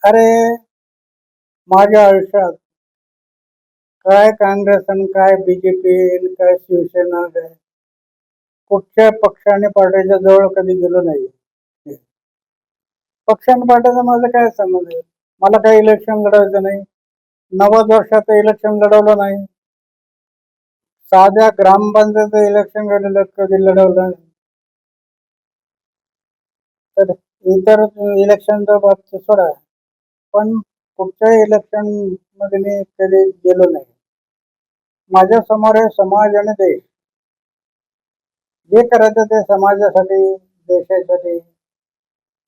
अरे माझ्या आयुष्यात काय काँग्रेस आणि काय बीजेपी आणि काय शिवसेना काय कुठच्या पक्षाने पार्टीच्या जवळ कधी गेलो नाही. पक्ष आणि पार्टीचा माझा काय संबंध आहे? मला काही इलेक्शन लढवायचं नाही. 90 वर्षात इलेक्शन लढवलं नाही. साध्या ग्रामपंचायत इलेक्शन कधी लढवलं नाही. तर इतर इलेक्शनच्या बाबतीत सोडा, पण कुठच्याही इलेक्शन मध्ये मी कधी गेलो नाही. माझ्या समोर आहे समाज आणि देश. जे करायचं ते समाजासाठी, देशासाठी,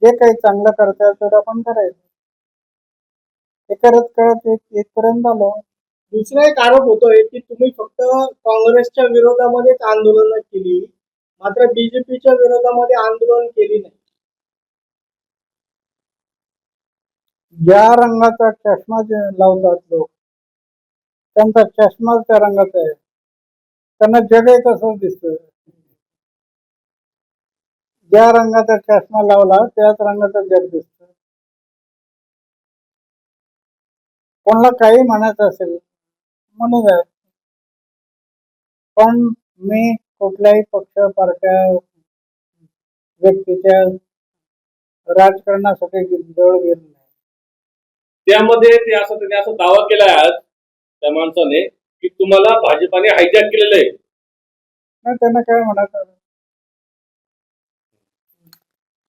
जे काही चांगलं करता येईल तेवढं आपण करायचं. ते करत करत इथपर्यंत आलो. दुसरा एक आरोप होतोय की तुम्ही फक्त काँग्रेसच्या विरोधामध्येच आंदोलन केली, मात्र बीजेपीच्या विरोधामध्ये आंदोलन केली नाही. ज्या रंगाचा चष्मा जे लावतात लोक, त्यांचा चष्माच त्या रंगाचा आहे. त्यांना जगही तसंच दिसतं. ज्या रंगाचा चष्मा लावला त्याच रंगाचं जग दिसतं. कोणाला काही म्हणायचं असेल म्हणू द्या, पण मी कुठल्याही पक्ष पार्ट्या व्यक्तीच्या राजकारणासाठी जवळ गेलो नाही. त्यामध्ये त्याने असं दावा केलाय आज त्या माणसाने की तुम्हाला भाजपाने हायजॅक केलेलं आहे. त्यांना काय म्हणायचं,